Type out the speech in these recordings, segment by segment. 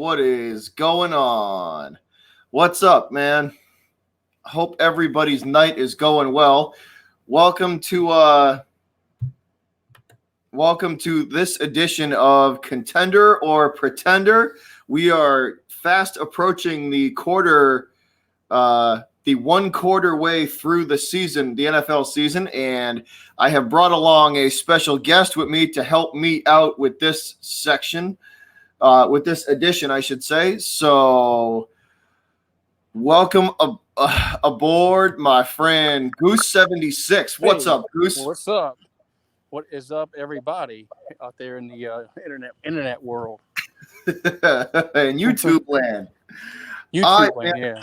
what is going on? What's up, man? Hope everybody's night is going well. Welcome to this edition of Contender or Pretender. We are fast approaching the one quarter way through the season, the NFL season, and I have brought along a special guest with me to help me out with this section, with this edition, I should say. So, welcome aboard, my friend Goose76. What's up, Goose? What's up? What is up, everybody out there in the internet world? And YouTube land. YouTube land, yeah.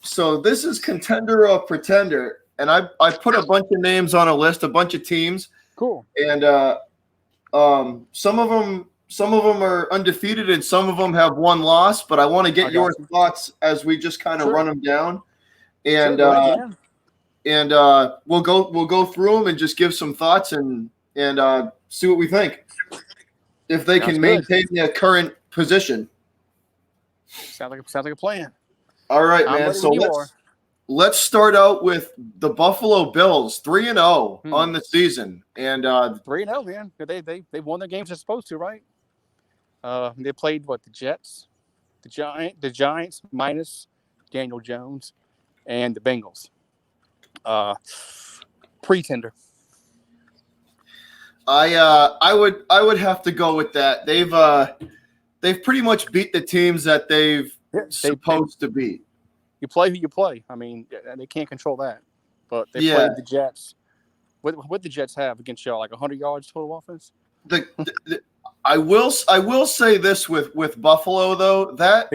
So this is Contender or Pretender, and I put a bunch of names on a list, a bunch of teams. Cool. And some of them are undefeated, and some of them have one loss. But I want to get your thoughts as we just kind of run them down, and we'll go through them and just give some thoughts and see what we think, if they can maintain their current position. Sounds like a plan. All right, man. So let's start out with the Buffalo Bills, 3-0 on the season, and 3-0, man. They won their games they're supposed to, right? They played the Jets, the Giants minus Daniel Jones, and the Bengals. Pretender. I would have to go with that. They've pretty much beat the teams that they've supposed to beat. You play who you play. I mean, they can't control that. But they played the Jets. What the Jets have against y'all, like 100 yards total offense? I will say this with Buffalo though, that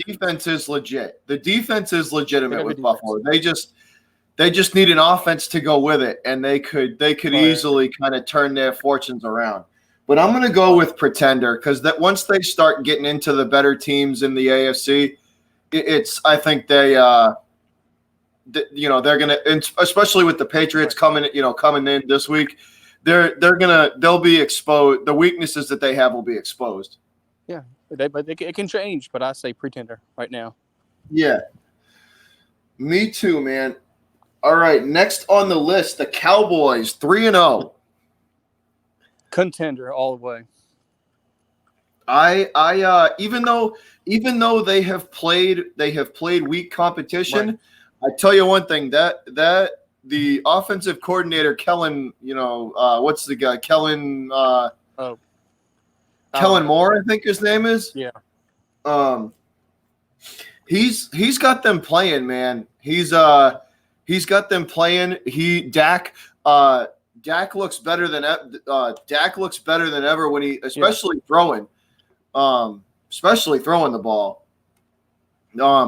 defense is legit. The defense is legitimate with Buffalo. They just need an offense to go with it, and they could easily kind of turn their fortunes around. But I'm going to go with Pretender, because that once they start getting into the better teams in the AFC, I think they're going to, especially with the Patriots coming in this week, they'll be exposed. The weaknesses that they have will be exposed. Yeah, but it can change. But I say Pretender right now. Yeah, me too, man. All right, next on the list, the Cowboys, 3-0. Contender all the way. Even though they have played weak competition, right. I tell you one thing, that the offensive coordinator Kellen, what's the guy? Kellen Kellen Moore, I think his name is. Yeah. He's got them playing, man. He's got them playing. Dak looks better than ever when he, especially throwing the ball.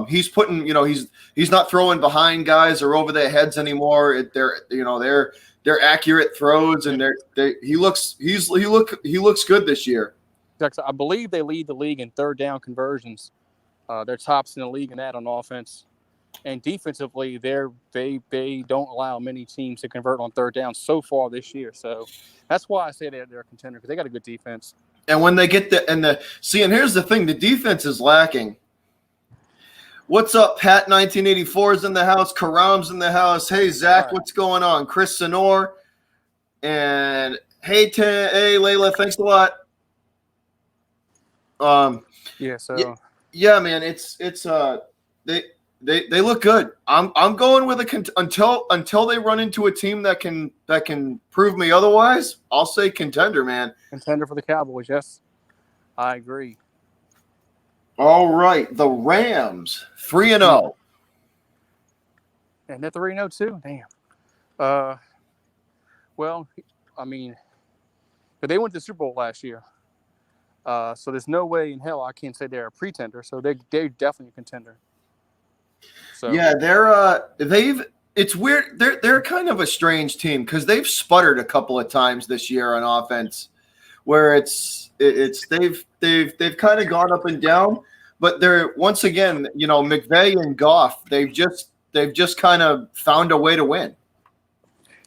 He's putting, he's not throwing behind guys or over their heads anymore. They're accurate throws, and he looks good this year. I believe they lead the league in third down conversions. They're tops in the league in that on offense. And defensively, they don't allow many teams to convert on third down so far this year. So that's why I say they're a contender, because they got a good defense. And when they get and here's the thing, the defense is lacking. What's up, Pat? 1984 is in the house. Karam's in the house. Hey, Zach, what's going on? Chris Sonor. And hey, Layla, thanks a lot. Yeah, man, They look good. I'm going with until they run into a team that can prove me otherwise. I'll say contender, man. Contender for the Cowboys, yes. I agree. All right, the Rams, 3-0. And they're 3-0 too. Damn. Well, I mean, but they went to the Super Bowl last year. So there's no way in hell I can't say they're a pretender. So they're definitely a contender. So. Yeah, it's weird. They're kind of a strange team, because they've sputtered a couple of times this year on offense, where they've kind of gone up and down, but they're once again, McVay and Goff, they've just kind of found a way to win.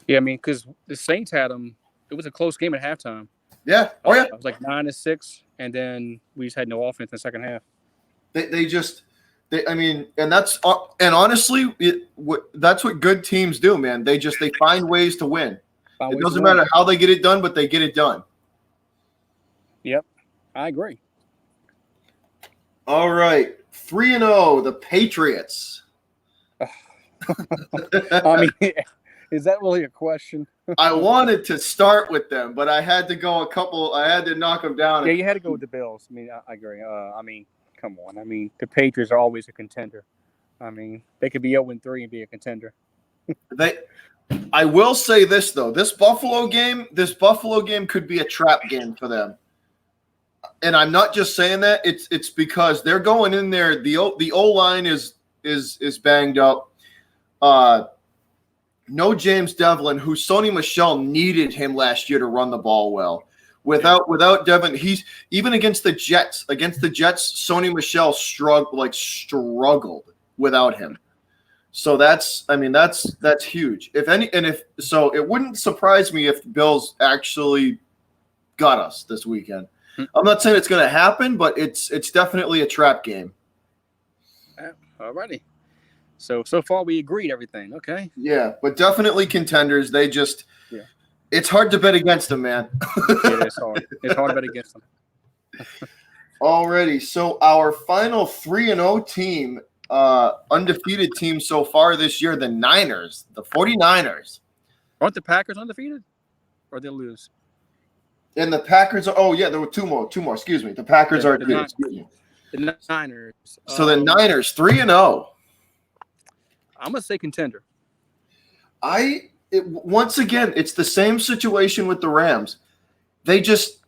Yeah, I mean, because the Saints had them. It was a close game at halftime. Yeah. Oh yeah. It was like 9-6, and then we just had no offense in the second half. I mean, and that's and honestly, that's what good teams do, man. They find ways to win. It doesn't matter how they get it done, but they get it done. Yep, I agree. All right, 3-0, the Patriots. I mean, is that really a question? I wanted to start with them, but I had to go I had to knock them down. Yeah, you had to go with the Bills. I mean, I agree. I mean, come on. I mean, the Patriots are always a contender. I mean, they could be 0-3 and be a contender. I will say this though: this Buffalo game could be a trap game for them. And I'm not just saying that; it's because they're going in there. The O line is banged up. No James Devlin, who Sony Michel needed him last year to run the ball well. Without Devlin, he's even against the Jets. Against the Jets, Sony Michel struggled without him. So that's huge. So it wouldn't surprise me if the Bills actually got us this weekend. I'm not saying it's going to happen, but it's definitely a trap game. Alrighty. So far we agreed everything. Okay. Yeah, but definitely contenders. They just it's hard to bet against them, man. It is hard. It's hard to bet against them. Alrighty. So our final 3-0 team, undefeated team so far this year, the Niners, the 49ers. Aren't the Packers undefeated? Or they lose? And the Packers there were two more, excuse me. The Packers are undefeated, excuse me. The Niners. So the Niners, 3-0. I'm gonna say contender. Once again, it's the same situation with the Rams. They just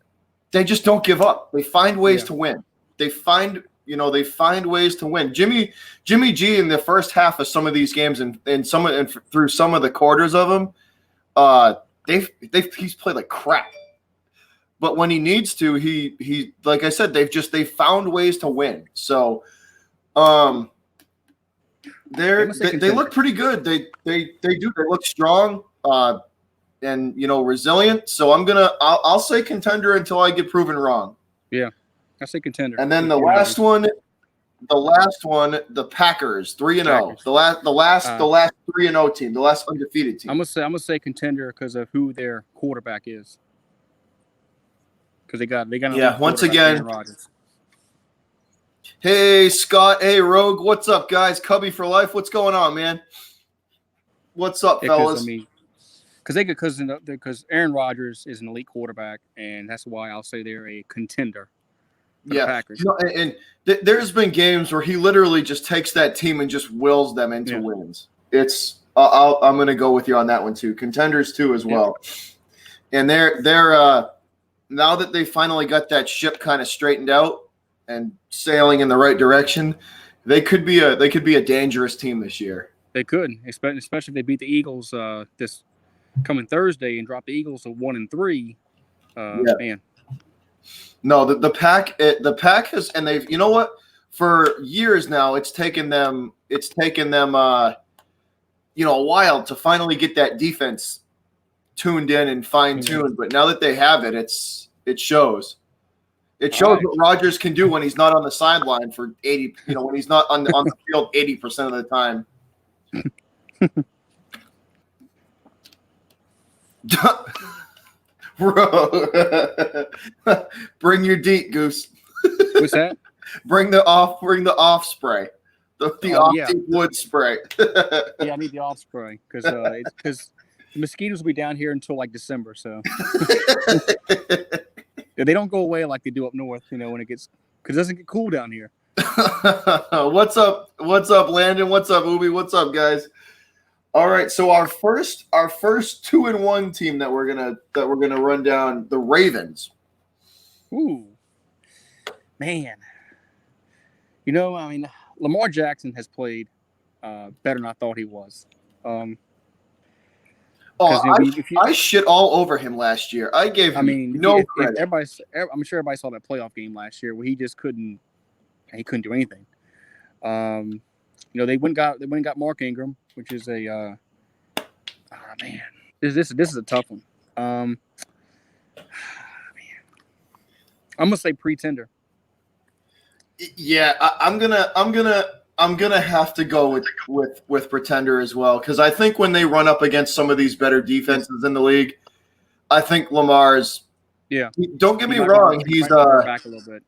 don't give up. They find ways to win. They find ways to win. Jimmy G in the first half of some of these games and through some of the quarters of them, he's played like crap. But when he needs to, he like I said, they found ways to win. So, they look pretty good. They do. They look strong, and resilient. So I'll say contender until I get proven wrong. Yeah, I say contender. And then the last one, the Packers, 3-0. The last 3-0 team, the last undefeated team. I'm gonna say contender because of who their quarterback is. Because they got once again. Hey, Scott. Hey, Rogue. What's up, guys? Cubby for life. What's going on, man? What's up, fellas? Because Aaron Rodgers is an elite quarterback, and that's why I'll say they're a contender. The Packers. There's been games where he literally just takes that team and just wills them into wins. It's I'm going to go with you on that one too. Contenders too as well. And they're now that they finally got that ship kind of straightened out and sailing in the right direction, they could be a dangerous team this year. They could, especially if they beat the Eagles this coming Thursday and drop the Eagles to 1-3. Man. No, the pack has, and they've, you know what? For years now, it's taken them a while to finally get that defense tuned in and fine-tuned. But now that they have it, it shows. It shows what Rodgers can do when he's not on the sideline for 80. When he's not on the field 80% of the time. Bro, bring your DEET, Goose. What's that? Bring the off spray. The off deep wood spray. I need the off spray because the mosquitoes will be down here until like December. So they don't go away like they do up north. When it gets, because it doesn't get cool down here. What's up, Landon? What's up, Ubi? What's up, guys? All right, so our first 2-1 team that we're gonna run down, the Ravens. Ooh, man. Lamar Jackson has played better than I thought he was. I shit all over him last year. I gave him no credit. I'm sure everybody saw that playoff game last year where he just couldn't do anything. They went and got Mark Ingram, which is a man. This is a tough one. Man. I'm gonna say pretender. Yeah, I'm gonna have to go with pretender as well, because I think when they run up against some of these better defenses in the league, I think Lamar's. Yeah. Don't get me wrong. He's back a little bit.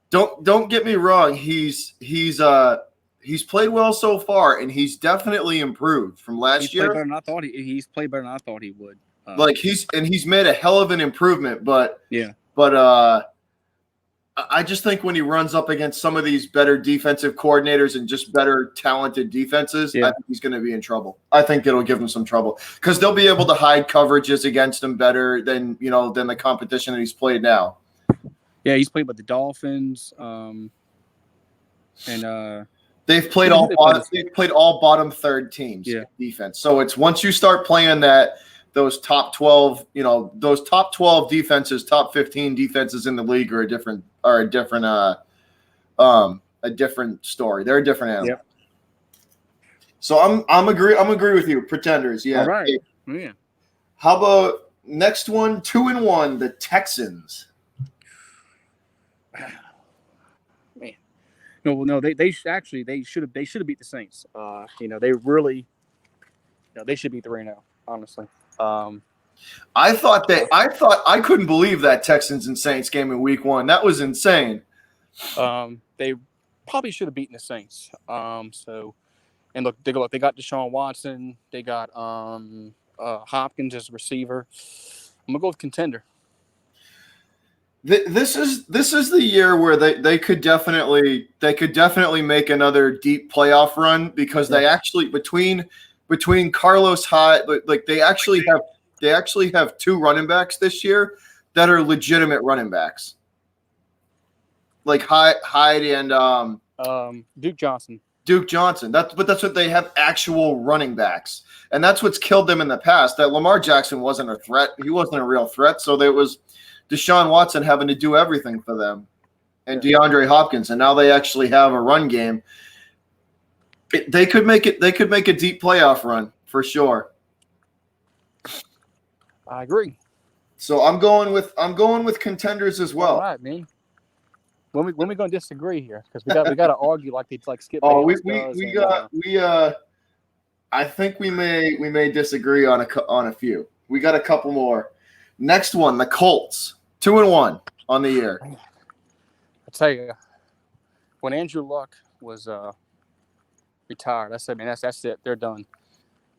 Don't get me wrong. He's played well so far, and he's definitely improved from last year. He's played better than I thought he would. He's made a hell of an improvement, but I just think when he runs up against some of these better defensive coordinators and just better talented defenses, I think he's going to be in trouble. I think it'll give him some trouble because they'll be able to hide coverages against him better than the competition that he's played now. Yeah, he's played with the Dolphins, they've played all bottom third teams defense. So it's once you start playing those top 12, those top 12 defenses, top 15 defenses in the league are a different story. They're a different animal. Yep. So I'm agree with you. Pretenders, yeah. All right. Yeah. How about next one? 2-1, the Texans. Man, no, they should have beat the Saints. They really, they should be 3-0. Honestly. I couldn't believe that Texans and Saints game in week 1. That was insane. They probably should have beaten the Saints. And look, they got Deshaun Watson. They got Hopkins as a receiver. I'm gonna go with contender. This is the year where they could definitely make another deep playoff run because they actually between Carlos Hyde, like they actually have 2 running backs this year that are legitimate running backs, like Hyde and Duke Johnson. That's what they have, actual running backs, and that's what's killed them in the past. That Lamar Jackson wasn't a threat; he wasn't a real threat. So there was Deshaun Watson having to do everything for them, and DeAndre Hopkins, and now they actually have a run game. They could make it. They could make a deep playoff run for sure. I agree. So I'm going with contenders as well. All right, man. When we going to disagree here? Because we got to argue like Skip. Oh, I think we may disagree on a few. We got a couple more. Next one, the Colts, 2-1 on the year. I tell you, when Andrew Luck was retired, I said, man, that's it. They're done.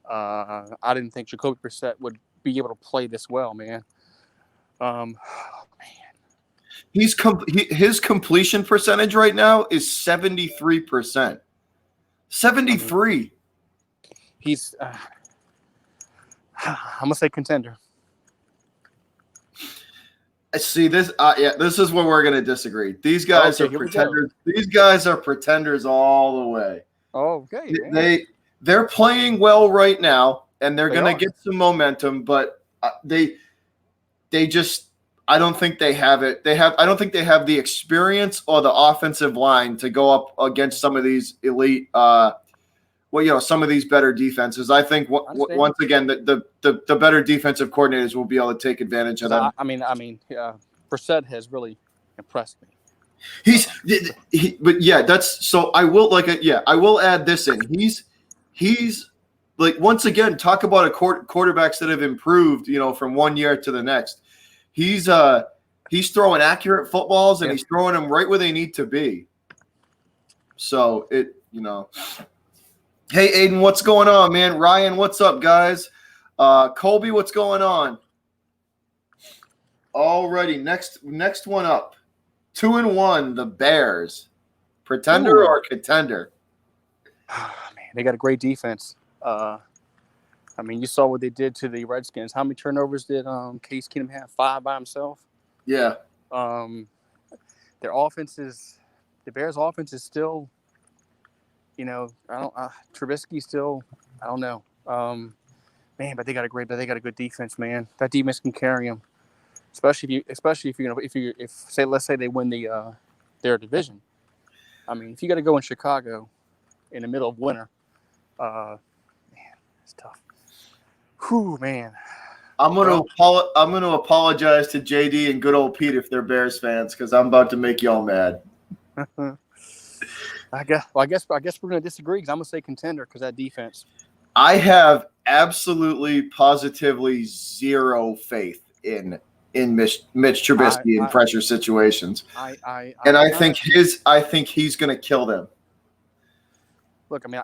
I didn't think Jacoby Brissett would be able to play this well, man. His completion percentage right now is 73%. 73. He's I'm gonna say contender. See this? This is where we're gonna disagree. These guys are pretenders. These guys are pretenders all the way. Oh, okay. They're playing well right now, and they're gonna get some momentum, but they just. I don't think they have it. I don't think they have the experience or the offensive line to go up against some of these elite, some of these better defenses. I think once again the better defensive coordinators will be able to take advantage of them. I mean, Brissett has really impressed me. That's so. I will add this in. He's like, once again, talk about quarterbacks that have improved, from one year to the next. He's throwing accurate footballs and he's throwing them right where they need to be. So Hey, Aiden, what's going on, man? Ryan, what's up, guys? Colby, what's going on? Alrighty, next one up. 2-1, the Bears. Pretender or contender? Man, they got a great defense. You saw what they did to the Redskins. How many turnovers did Case Keenum have? 5 by himself? Yeah. Their offense is – the Bears' offense is still, Trubisky still – I don't know. But they got a good defense, man. That defense can carry them, especially if let's say they win their division. If you got to go in Chicago in the middle of winter, it's tough. Whew, man. I'm gonna apologize to JD and good old Pete if they're Bears fans because I'm about to make y'all mad. I guess we're gonna disagree because I'm gonna say contender because that defense. I have absolutely, positively zero faith in Mitch Trubisky in pressure situations. I think he's gonna kill them. Look, I mean,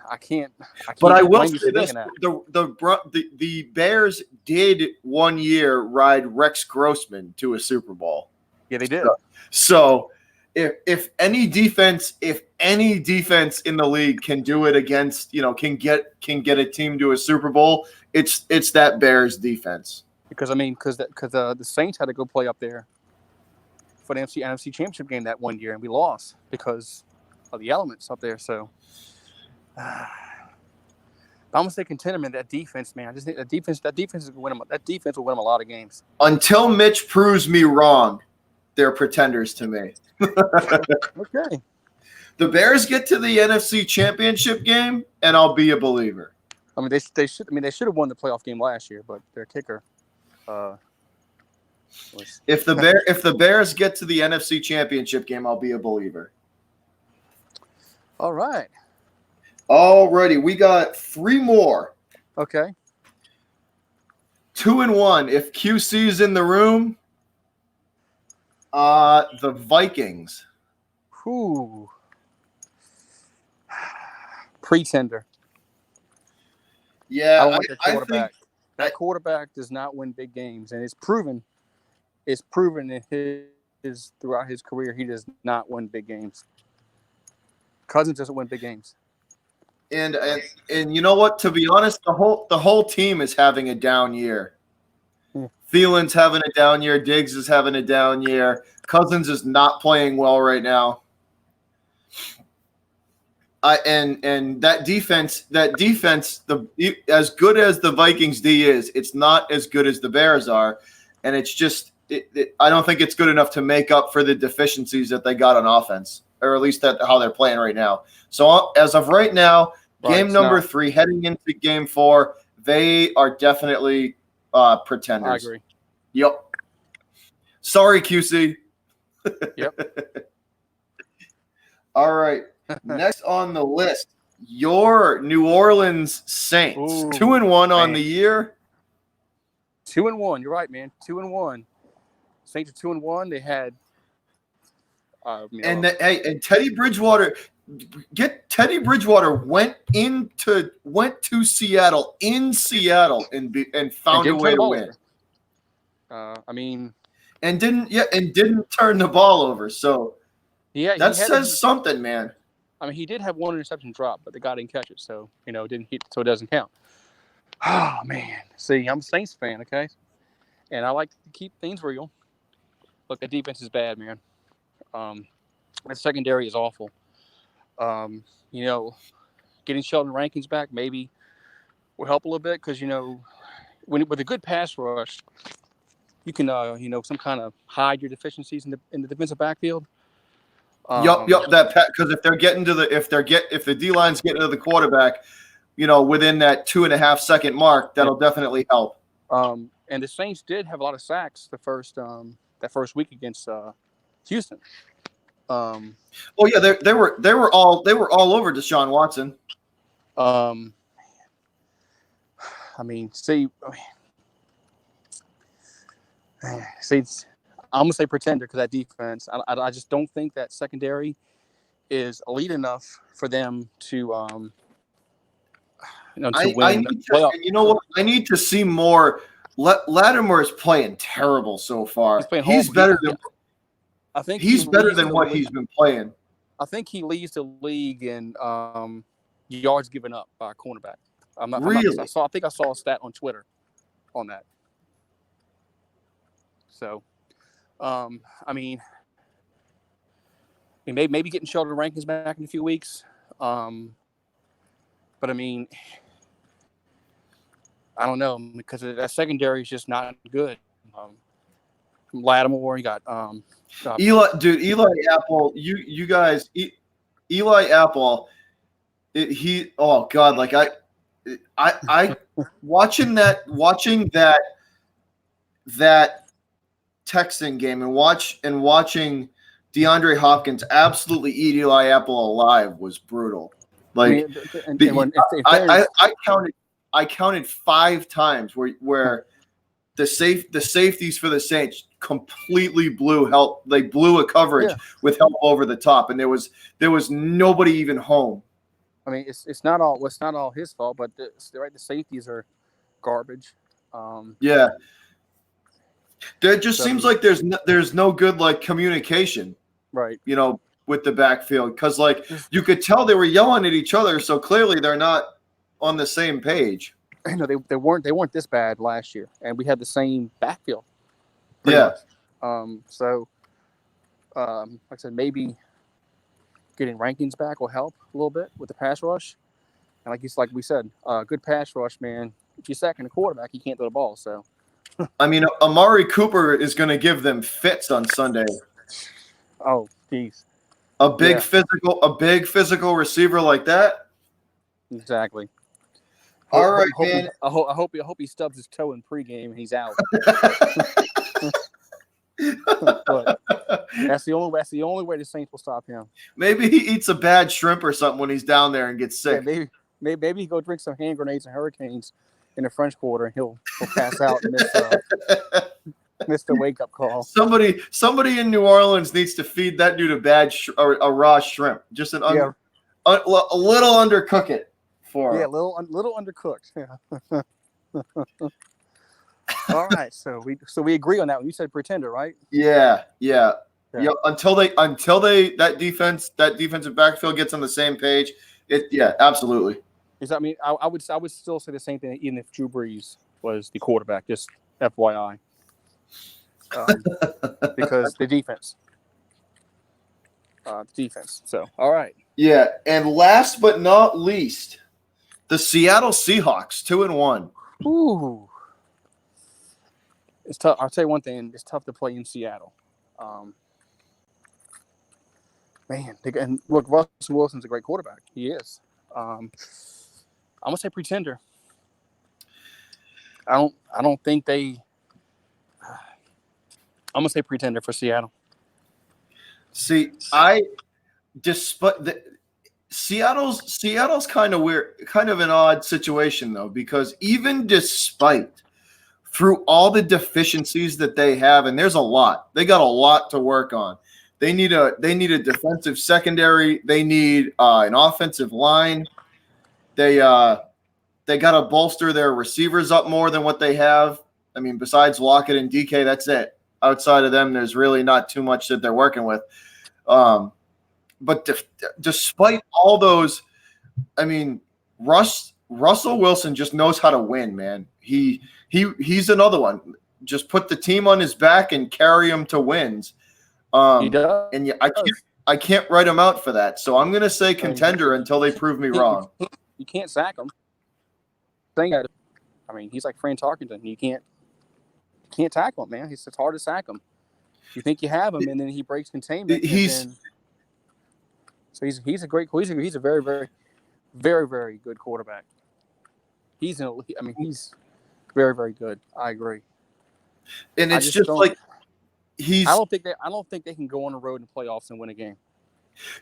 I can't. But I will say this: the Bears did one year ride Rex Grossman to a Super Bowl. Yeah, they did. So if any defense in the league can do it against, can get a team to a Super Bowl, it's that Bears defense. Because the Saints had to go play up there for the NFC Championship game that one year, and we lost because of the elements up there. So. I'm gonna say contender, man. That defense, man. I just think that defense will win them. That defense will win them a lot of games. Until Mitch proves me wrong, they're pretenders to me. Okay. The Bears get to the NFC Championship game, and I'll be a believer. I mean, they should have won the playoff game last year, but their kicker. If the Bears get to the NFC Championship game, I'll be a believer. All right. Alrighty, we got 3 more. Okay. 2-1. If QC's in the room, the Vikings. Whew. Pretender. Yeah, I don't like that quarterback. That quarterback does not win big games, and it's proven in his throughout his career he does not win big games. Cousins doesn't win big games. And you know what? To be honest, the whole team is having a down year. Thielen's having a down year. Diggs is having a down year. Cousins is not playing well right now. And that defense, as good as the Vikings D is, it's not as good as the Bears are, and it's just I don't think it's good enough to make up for the deficiencies that they got on offense, or at least how they're playing right now. So as of right now, game number 3, heading into game 4, they are definitely pretenders. I agree. Yep. Sorry, QC. Yep. All right. Next on the list, your New Orleans Saints. 2-1 on the year. 2-1. You're right, man. 2-1. Saints are 2-1. They had. And Teddy Bridgewater. Teddy Bridgewater went to Seattle and found a way to win. And didn't turn the ball over. So that says something, man. I mean, he did have one interception drop, but the guy didn't catch it, so it didn't hit, so it doesn't count. Oh man, see, I'm a Saints fan, okay, and I like to keep things real. Look, the defense is bad, man. The secondary is awful. Getting Sheldon Rankins back maybe will help a little bit because with a good pass rush, you can some kind of hide your deficiencies in the defensive backfield. That because if the D line's getting to the quarterback, within that 2.5 second mark, that'll definitely help. And the Saints did have a lot of sacks that first week against Houston. They were all over Deshaun Watson. I'm gonna say pretender because that defense. I just don't think that secondary is elite enough for them to win. You know what? I need to see more. Lattimore is playing terrible so far. He's better than. I think he's better than what he's been playing. I think he leads the league in yards given up by a cornerback. Really? I think I saw a stat on Twitter on that. So. Maybe getting Sheldon Rankins back in a few weeks. But I don't know because that secondary is just not good. Lattimore, you got Eli Apple. Eli Apple. I watching that Texan game and watching DeAndre Hopkins absolutely eat Eli Apple alive was brutal. Like, I counted 5 times where the safeties for the Saints completely blew a coverage with help over the top, and there was nobody even home. I mean, it's not all his fault, but the safeties are garbage. Yeah. There just seems like there's no good like communication, right? With the backfield, because like you could tell they were yelling at each other, so clearly they're not on the same page. No, they weren't this bad last year, and we had the same backfield. Yeah. Much. Like I said, maybe getting Rankins back will help a little bit with the pass rush, and like we said, good pass rush, man. If you're sacking the quarterback, you can't throw the ball, so. I mean, Amari Cooper is going to give them fits on Sunday. Oh, geez. A big physical receiver like that. Exactly. All right, man. I hope he stubs his toe in pregame and he's out. But that's the only way the Saints will stop him. Maybe he eats a bad shrimp or something when he's down there and gets sick. Yeah, maybe he go drink some hand grenades and hurricanes in the French Quarter, and he'll pass out and miss the wake up call. Somebody in New Orleans needs to feed that dude a raw shrimp, just a little undercook it for him. Yeah, a little undercooked. Yeah. All right, so we agree on that one. You said Pretender, right? Yeah. Until that defensive backfield gets on the same page, absolutely. I mean, I would still say the same thing even if Drew Brees was the quarterback. Just FYI, because the defense. So, all right. Yeah, and last but not least, the Seattle Seahawks, 2-1. Ooh, it's tough. I'll tell you one thing: it's tough to play in Seattle. And look, Russell Wilson's a great quarterback. He is. I'm gonna say Pretender. I don't think they. I'm gonna say Pretender for Seattle. See, Seattle's kind of weird, kind of an odd situation though, because even despite through all the deficiencies that they have, and there's a lot, they got a lot to work on. They need a defensive secondary. They need an offensive line. They got to bolster their receivers up more than what they have. I mean, besides Lockett and DK, that's it. Outside of them, there's really not too much that they're working with. But despite all those, I mean, Russell Wilson just knows how to win, man. He's another one. Just put the team on his back and carry him to wins. He does. And I can't write him out for that. So I'm going to say Contender until they prove me wrong. You can't sack him. I mean, he's like Fran Tarkenton. You can't tackle him, man. It's hard to sack him. You think you have him, and then he breaks containment. He's a very, very, very, very good quarterback. He's very, very good. I agree. And it's just like I don't think they can go on the road in the playoffs and win a game.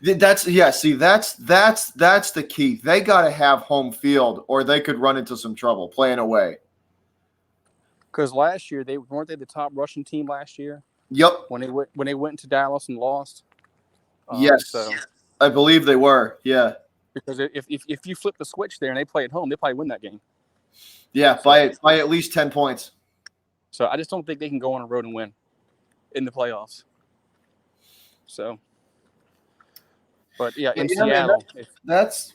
That's the key. They got to have home field, or they could run into some trouble playing away. Because last year weren't they the top rushing team last year? Yep. When they went to Dallas and lost. Yes. So. I believe they were. Yeah. Because if you flip the switch there and they play at home, they probably win that game. Yeah, by at least 10 points. So I just don't think they can go on a road and win in the playoffs. So. But yeah, in Seattle, that's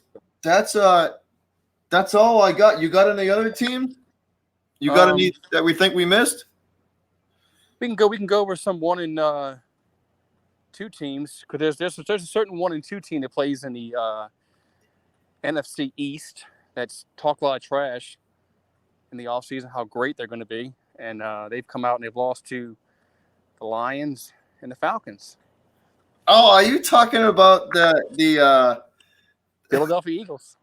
all I got. You got any other team? You got any that we think we missed? We can go over some 1 and 2 teams because there's a certain 1 and 2 team that plays in the NFC East that's talked a lot of trash in the offseason, how great they're going to be, and they've come out and they've lost to the Lions and the Falcons. Oh, are you talking about the Philadelphia Eagles?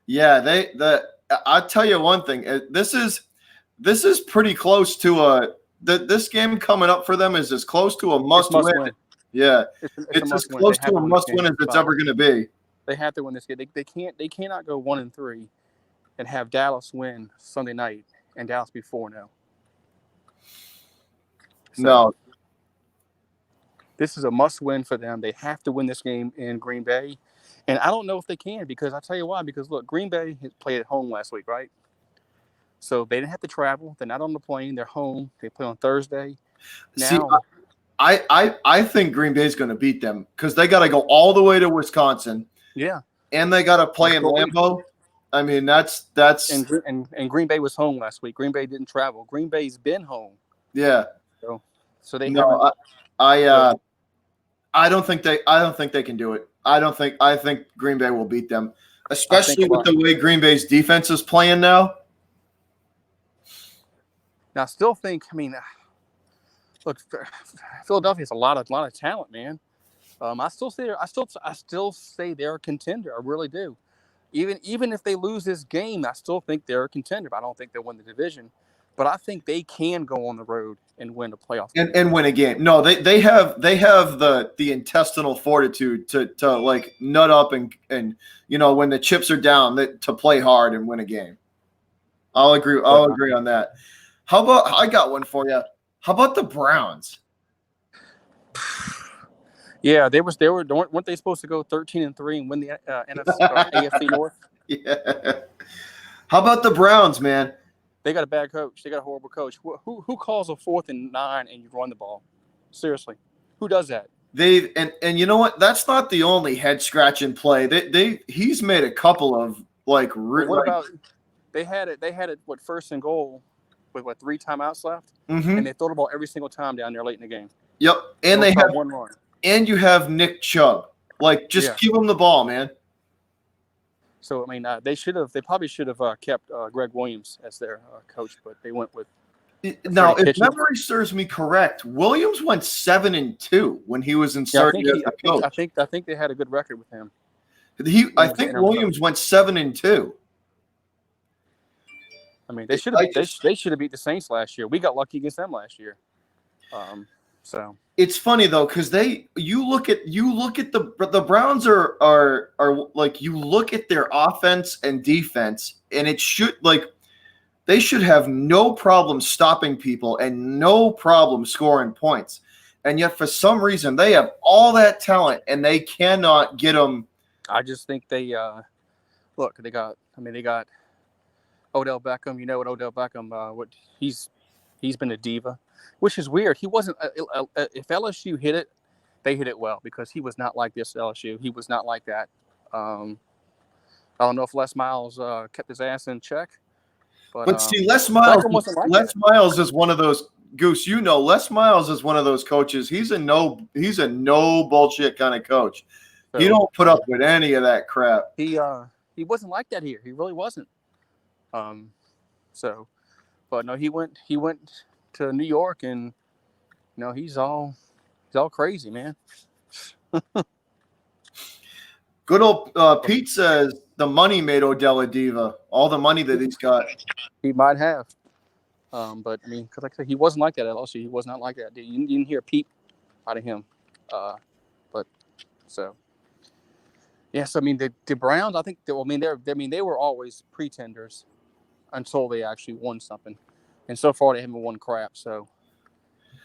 Yeah, I'll tell you one thing. This is pretty close to this game coming up for them is as close to a must win. Yeah, it's as close to a must win as it's ever going to be. They have to win this game. They cannot go 1-3 and have Dallas win Sunday night and Dallas be 4-0. No. This is a must win for them. They have to win this game in Green Bay. And I don't know if they can, because I'll tell you why. Because, look, Green Bay played at home last week, right? So they didn't have to travel. They're not on the plane. They're home. They play on Thursday. Now, see, I think Green Bay is going to beat them because they got to go all the way to Wisconsin. Yeah. And they got to play in Lambeau. I mean, that's and Green Bay was home last week. Green Bay didn't travel. Green Bay's been home. Yeah. So they I don't think they can do it. I think Green Bay will beat them, especially with the way Green Bay's defense is playing now. Now, I still think. I mean, look, Philadelphia's a lot of talent, man. I still say they're a contender. I really do. Even if they lose this game, I still think they're a contender. I don't think they'll win the division, but I think they can go on the road and win a playoff game. And win a game. No, they have the intestinal fortitude to like nut up and when the chips are down to play hard and win a game. I'll agree on that. How about I got one for you? How about the Browns? Yeah, weren't they supposed to go 13-3 and win the NFC or AFC North? Yeah. How about the Browns, man? They got a bad coach. They got a horrible coach. Who calls a 4th and 9 and you run the ball? Seriously, who does that? And you know what? That's not the only head scratching play. He's made a couple of like. What about they had it what, 1st and goal with 3 timeouts left, and they throw the ball every single time down there late in the game. Yep, and they have one run. And you have Nick Chubb. Like, just give him the ball, man. So I mean, they probably should have kept Greg Williams as their coach, but they went with. Now, if memory serves me correct, Williams went 7-2 when he was inserted as the coach. I think they had a good record with him. I think Williams went 7-2. I mean, they should have beat the Saints last year. We got lucky against them last year. So it's funny though, because you look at the Browns are like, you look at their offense and defense, and it should they should have no problem stopping people and no problem scoring points, and yet for some reason they have all that talent and they cannot get them. I just think they they got Odell Beckham. You know what Odell Beckham? What he's been a diva. Which is weird. He wasn't. If LSU hit it, they hit it well, because he was not like this LSU. He was not like that. I don't know if Les Miles kept his ass in check. But see, Les Miles is one of those, Goose. Les Miles is one of those coaches. He's a no bullshit kind of coach. So, he don't put up with any of that crap. He wasn't like that here. He really wasn't. But no, he went to New York, and he's all crazy, man. Good old Pete says the money made Odell a diva. All the money that he's got, he might have. But I mean, because like I said, he wasn't like that at LSU. He was not like that. You didn't hear a peep out of him. But so yes, I mean the Browns. I think they were always pretenders until they actually won something. And so far, they haven't won crap. So,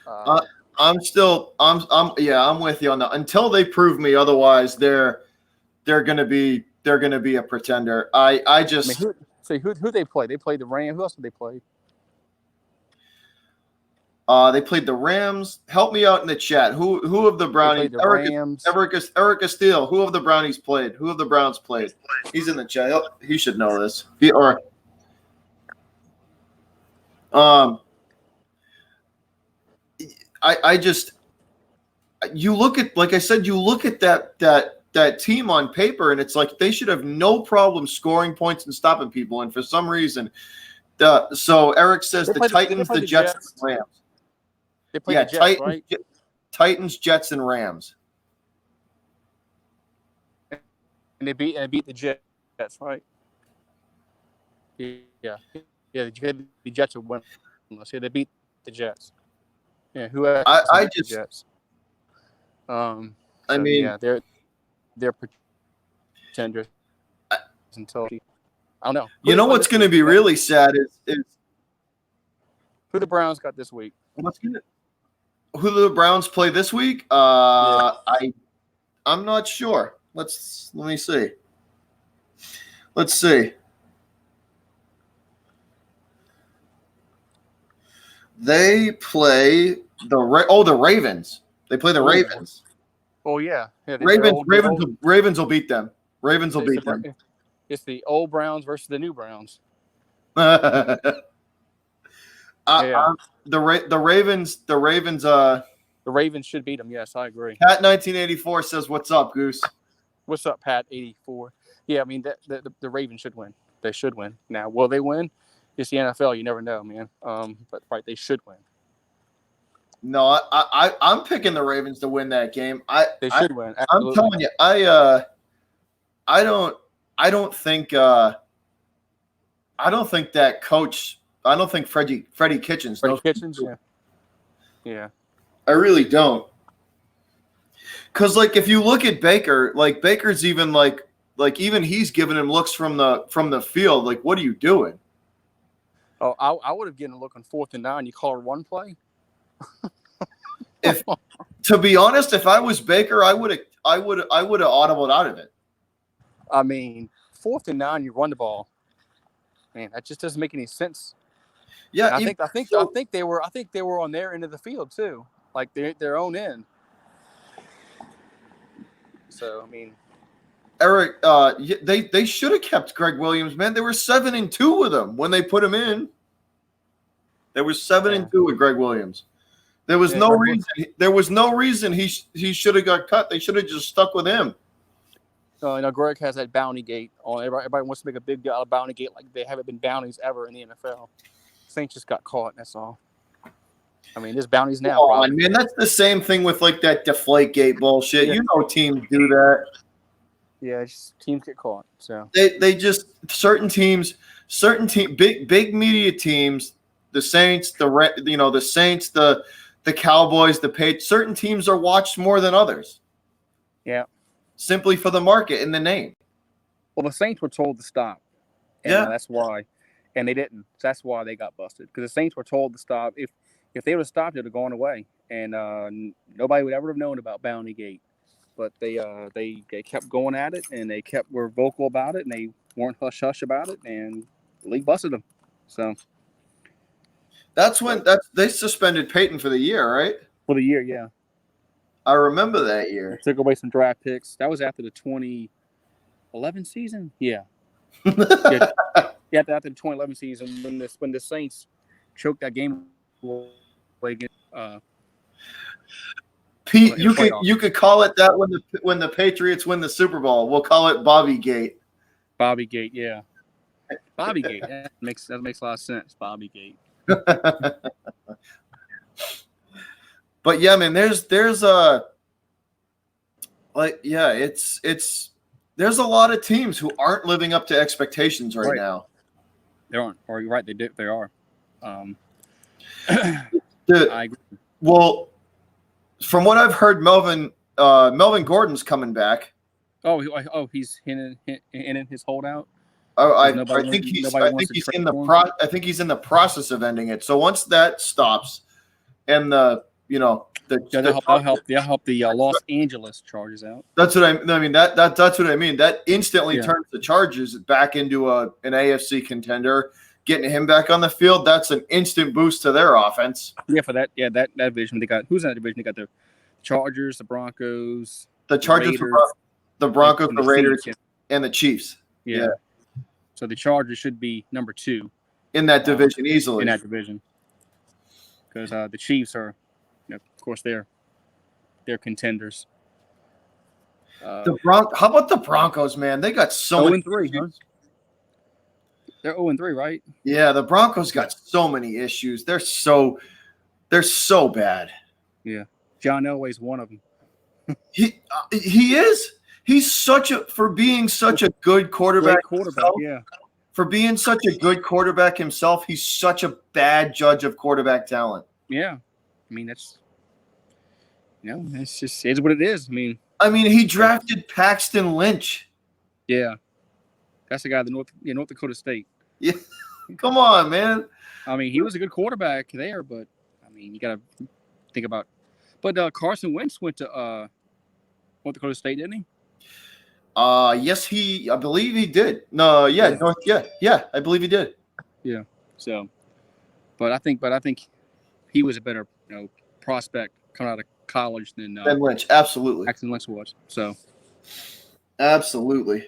I'm with you on that. Until they prove me otherwise, they're gonna be a pretender. Who they play? They played the Rams. Who else did they play? They played the Rams. Help me out in the chat. Who of the Brownies? Eric Castile. Who of the Brownies played? Who of the Browns played? He's in the chat. He should know this. You look at, like I said, you look at that team on paper, and it's like they should have no problem scoring points and stopping people. And for some reason, so Eric says the Titans, the Jets, and Rams. They played the Jets, right? Titans, Jets, and Rams. And they beat the Jets, right? Yeah. The Jets are winless. Yeah, they beat the Jets. Yeah, who else beat the Jets? I mean, yeah, they're pretenders until I don't know. You know what's going to be really sad is who the Browns got this week. Who the Browns play this week? Yeah. I'm not sure. Let me see. Let's see. They play the Ravens. They play the Ravens. Oh yeah. Ravens will beat them. Ravens will beat them. It's the old Browns versus the new Browns. The Ravens. The Ravens should beat them. Yes, I agree. Pat 1984 says, "What's up, Goose?" What's up, Pat 84? Yeah, I mean the Ravens should win. They should win. Now, will they win? It's the NFL. You never know, man. But right, they should win. No, I'm picking the Ravens to win that game. They should win. I'm Absolutely. telling you, I don't think that coach. I don't think Freddie Kitchens. Freddie Kitchens, yeah. I really don't. Because if you look at Baker, Baker's even even he's giving him looks from the field. What are you doing? Oh, I would have given a look on 4th and 9. You call a run play. To be honest, if I was Baker, I would have audibled out of it. I mean, 4th and 9, you run the ball. Man, that just doesn't make any sense. Yeah, and I think they were on their end of the field too, like their own end. So I mean, Eric, they should have kept Greg Williams, man. They were 7-2 with him when they put him in. They were 7-2 with Greg Williams. There was no reason. There was no reason he should have got cut. They should have just stuck with him. No, Greg has that bounty gate on. Everybody wants to make a big deal out of bounty gate, like they haven't been bounties ever in the NFL. Saints just got caught. That's all. I mean, there's bounties now. Oh man, that's the same thing with that Deflate Gate bullshit. Yeah. You know, teams do that. Yeah, teams get caught. So they just certain teams, big media teams, the Saints, the Saints, the Cowboys, the Patriots. Certain teams are watched more than others. Yeah. Simply for the market and the name. Well, the Saints were told to stop. And that's why. And they didn't. So that's why they got busted. Because the Saints were told to stop. If they would have stopped, it would have gone away. And nobody would ever have known about Bounty Gate. But they kept going at it, and they were vocal about it, and they weren't hush-hush about it, and the league busted them. So that's when they suspended Peyton for the year, right? For the year, yeah. I remember that year. They took away some draft picks. That was after the 2011 season. Yeah. After the 2011 season, when the Saints choked that game away against. Pete, you could call it that when the Patriots win the Super Bowl. We'll call it Bobby Gate. Bobby Gate, yeah. Bobby Gate. That makes a lot of sense. Bobby Gate. But yeah, man, there's there's a lot of teams who aren't living up to expectations right now. They aren't. Or you're right, they are. I agree. Well, from what I've heard, Melvin Gordon's coming back. He's in his holdout. I think he's in the process of ending it. So once that stops, and they'll help the Los Angeles Chargers out. That's what I mean. That's what I mean. That instantly turns the Chargers back into an AFC contender. Getting him back on the field, that's an instant boost to their offense. Yeah, for that division they got. Who's in that division? They got the Chargers, the Broncos, the Broncos, the Raiders, and the Chiefs. Yeah. So the Chargers should be number 2 in that division easily. In that division, because the Chiefs are, of course, they're contenders. How about the Broncos, man? They got so many 0-3, huh? They're 0-3, right? Yeah, the Broncos got so many issues. They're so bad. Yeah, John Elway's one of them. He is. He's for being such a good quarterback. Great quarterback, yeah. for being such a good quarterback himself, he's such a bad judge of quarterback talent. Yeah. I mean, it's just it's what it is. I mean, he drafted Paxton Lynch. Yeah. That's the guy at the North Dakota State. Yeah. Come on, man. I mean, he was a good quarterback there, but I mean, you got to think about. But Carson Wentz went to North Dakota State, didn't he? Yes, I believe he did. No, yeah, I believe he did. Yeah. So, but I think he was a better prospect coming out of college than Lynch. Absolutely, Paxton Lynch was. So, absolutely.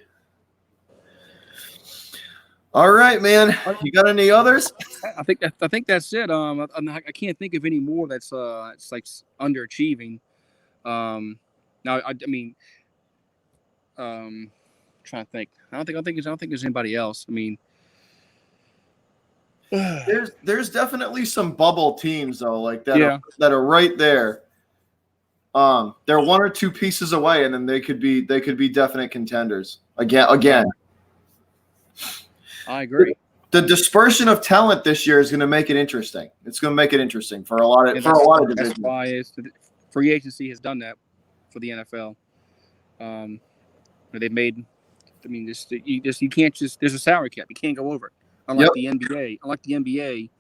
All right, man. You got any others? I think that's it. I can't think of any more that's it's like underachieving. Now, I mean, trying to think. I don't think there's anybody else. I mean, there's definitely some bubble teams though, like that that are right there. They're one or two pieces away, and then they could be definite contenders again. I agree. The dispersion of talent this year is going to make it interesting. It's going to make it interesting for a lot of divisions. That's why free agency has done that for the NFL. They've made. I mean, you can't just. There's a salary cap. You can't go over it. Unlike the NBA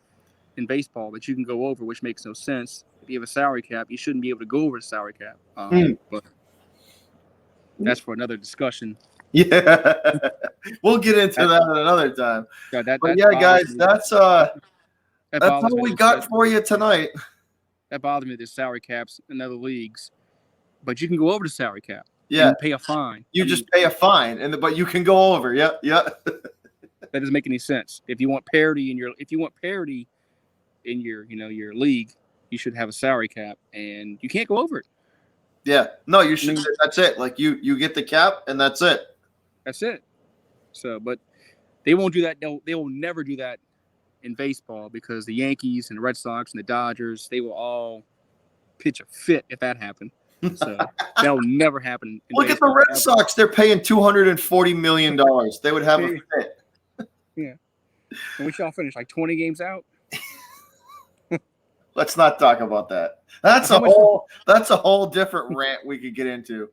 in baseball, that you can go over, which makes no sense. If you have a salary cap, you shouldn't be able to go over the salary cap. But that's for another discussion. Yeah, we'll get into that another time. Guys, that's all we got for you tonight. That bothers me. There's salary caps in other leagues, but you can go over the salary cap. Yeah, you pay a fine. You just pay a fine, but you can go over. Yeah. That doesn't make any sense. If you want parity in your your league, you should have a salary cap, and you can't go over it. Yeah, no, you should. That's it. Like you get the cap, and that's it. That's it. So, but they won't do that. They will never do that in baseball because the Yankees and the Red Sox and the Dodgers, they will all pitch a fit if that happened. So that will never happen. Look at the Red Sox. They're paying $240 million. They would have a fit. Yeah. And we shall finish like 20 games out. Let's not talk about that. That's a whole different rant we could get into.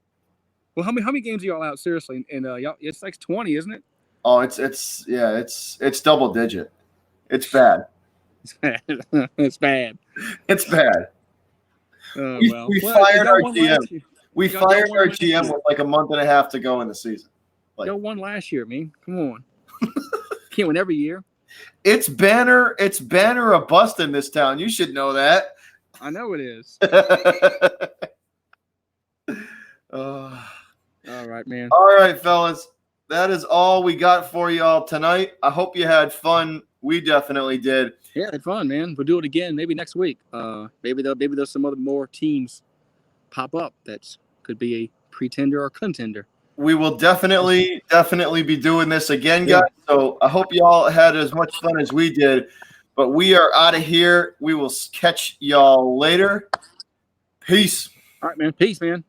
Well, how many games are y'all out? Seriously, and y'all, it's like 20, isn't it? Oh, it's double digit. It's bad. It's bad. It's bad. It's bad. We fired our GM. We fired our GM with like a month and a half to go in the season. Y'all won last year, man. Come on. Can't win every year. It's banner or bust in this town. You should know that. I know it is. All right, man. All right, fellas. That is all we got for y'all tonight. I hope you had fun. We definitely did. Yeah, had fun, man. We'll do it again maybe next week. Maybe there's some other more teams pop up that could be a pretender or contender. We will definitely be doing this again, guys. So I hope y'all had as much fun as we did. But we are out of here. We will catch y'all later. Peace. All right, man. Peace, man.